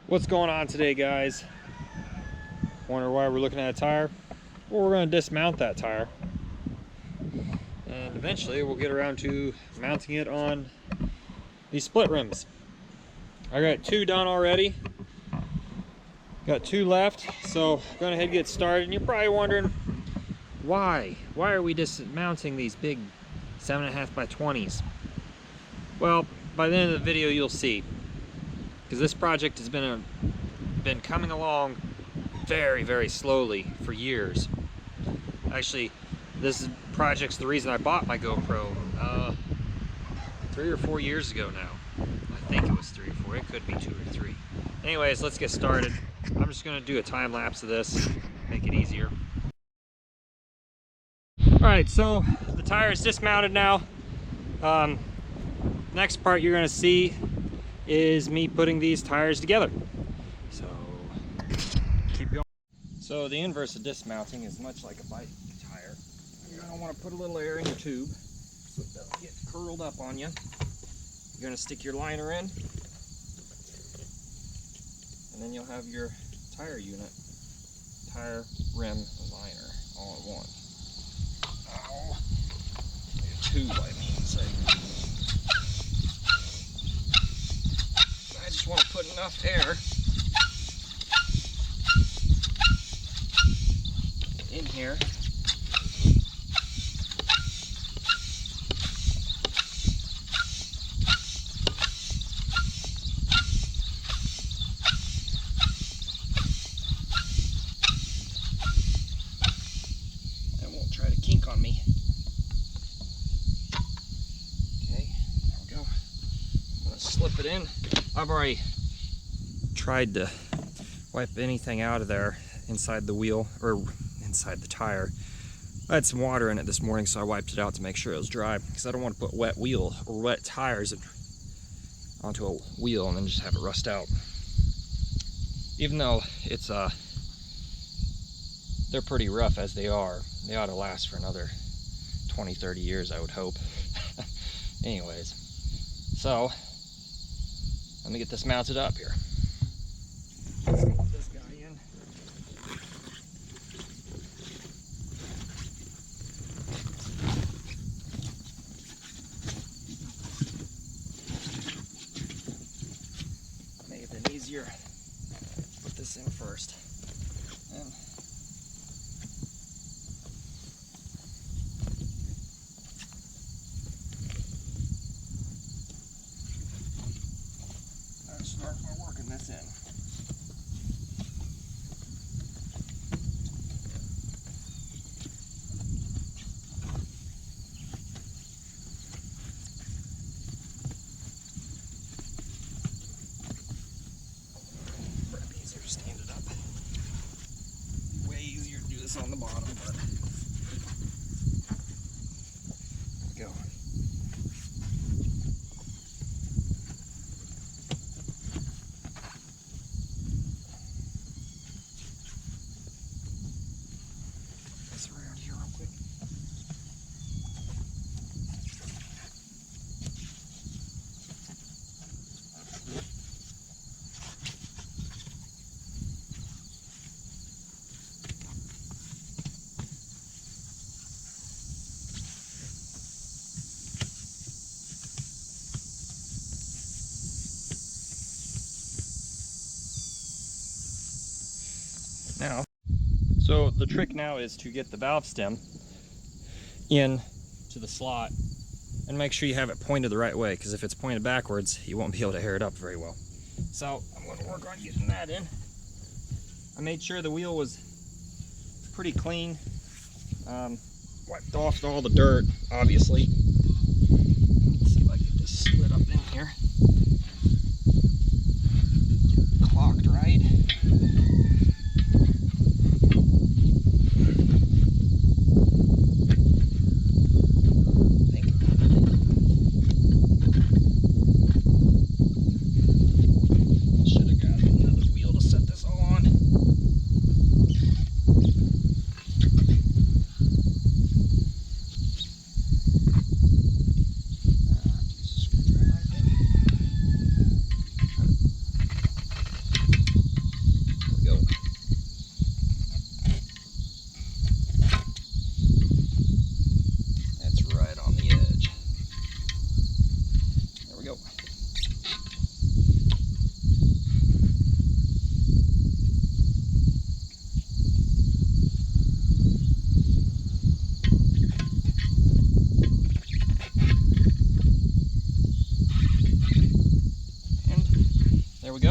What's going on today, guys? Wonder why we're looking at a tire? Well, we're going to dismount that tire, and eventually we'll get around to mounting it on these split rims. I got 2 done already, got 2 left, so I'm going ahead and get started. And you're probably wondering why are we dismounting these big 7.5 by 20s? Well, by the end of the video you'll see, because this project has been coming along very slowly for years. Actually, this project's the reason I bought my GoPro 3 or 4 years ago now. I think it was 3 or 4, it could be 2 or 3. Anyways, let's get started. I'm just gonna do a time lapse of this, make it easier. Alright, so the tire is dismounted now. Next part you're gonna see is me putting these tires together. So keep going. So the inverse of dismounting is much like a bike tire. You're gonna want to put a little air in your tube so it doesn't get curled up on you. You're gonna stick your liner in, and then you'll have your tire unit, tire, rim, and liner all at once. Ow. Tube, I mean, say. I just want to put enough air in here and won't try to kink on me. Okay, there we go. I'm going to slip it in. I've already tried to wipe anything out of there inside the wheel or inside the tire. I had some water in it this morning, so I wiped it out to make sure it was dry, because I don't want to put wet wheel or wet tires onto a wheel and then just have it rust out. Even though it's they're pretty rough as they are, they ought to last for another 20-30 years, I would hope. Anyways, so let me get this mounted up here. Let's put this guy in. May have been easier to put this in first. And I'll start by working this in. Easier to stand it up. Way easier to do this on the bottom, but there we go. This around here real quick. Now, so the trick now is to get the valve stem in to the slot and make sure you have it pointed the right way, because if it's pointed backwards, you won't be able to air it up very well. So I'm going to work on getting that in. I made sure the wheel was pretty clean, wiped off all the dirt, obviously. Let's see if I can just slid up in here. Clocked right.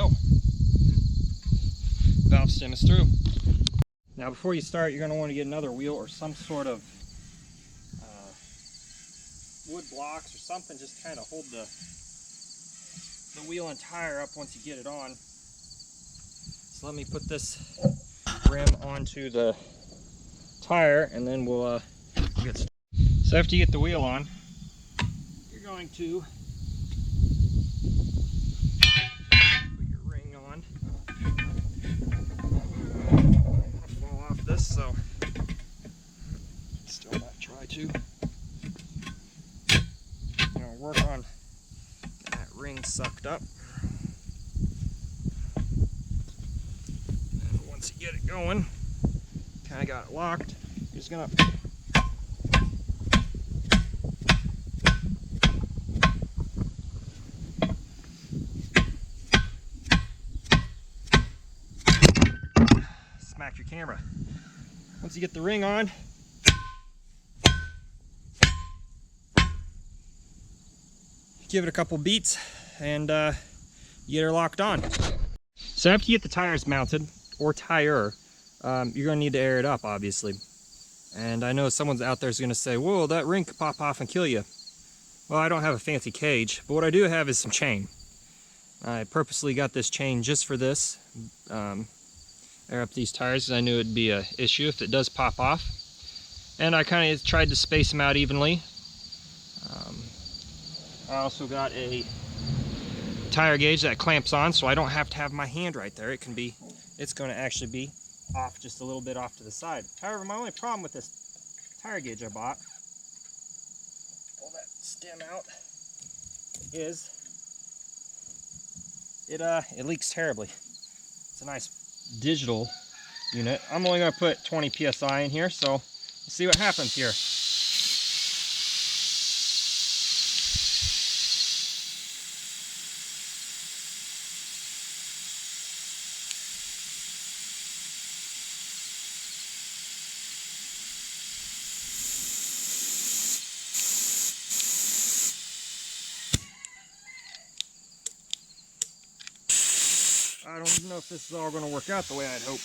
go. Valve stem is through. Now before you start, you're going to want to get another wheel or some sort of wood blocks or something, just kind of hold the wheel and tire up once you get it on. So let me put this rim onto the tire and then we'll get started. So after you get the wheel on, you're going to put your ring on. I'll fall off this, so still not try to. Work on that ring sucked up. And once you get it going, kind of got it locked, you're just gonna smack your camera. Once you get the ring on, give it a couple beats and you get her locked on. So after you get the tires mounted, or tire, you're gonna need to air it up, obviously. And I know someone's out there is gonna say, whoa, that ring could pop off and kill you. Well, I don't have a fancy cage, but what I do have is some chain. I purposely got this chain just for this. Air up these tires because I knew it'd be an issue if it does pop off. And I kind of tried to space them out evenly. I also got a tire gauge that clamps on, so I don't have to have my hand right there. It's going to actually be off just a little bit off to the side. However, my only problem with this tire gauge I bought, pull that stem out, is it leaks terribly. It's a nice digital unit. I'm only going to put 20 psi in here, so we'll see what happens here. I don't even know if this is all going to work out the way I'd hope.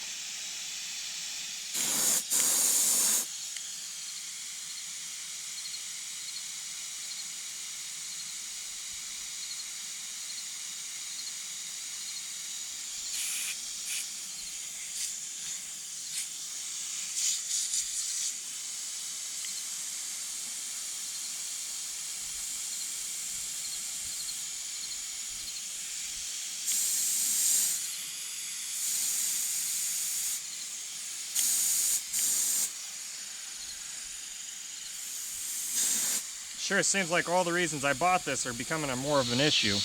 Sure, it seems like all the reasons I bought this are becoming more of an issue.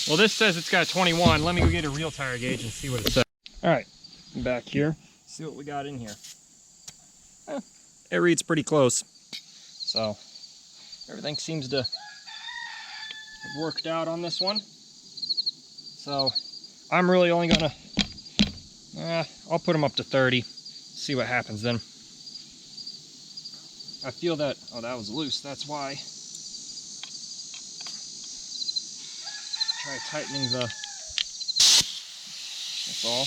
Well, this says it's got 21. Let me go get a real tire gauge and see what it says. Alright, back here. See what we got in here. It reads pretty close. So, everything seems to have worked out on this one. So, I'm really only gonna... I'll put them up to 30. See what happens then. I feel that, oh, that was loose, that's why. Try tightening the, that's all.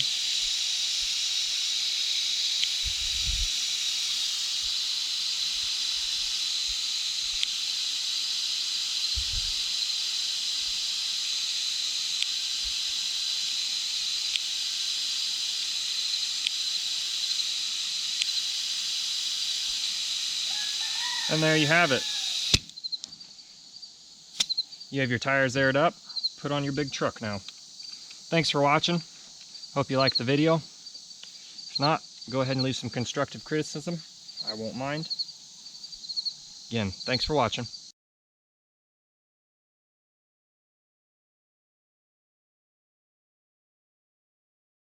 And there you have it. You have your tires aired up, put on your big truck now. Thanks for watching. Hope you liked the video. If not, go ahead and leave some constructive criticism. I won't mind. Again, thanks for watching.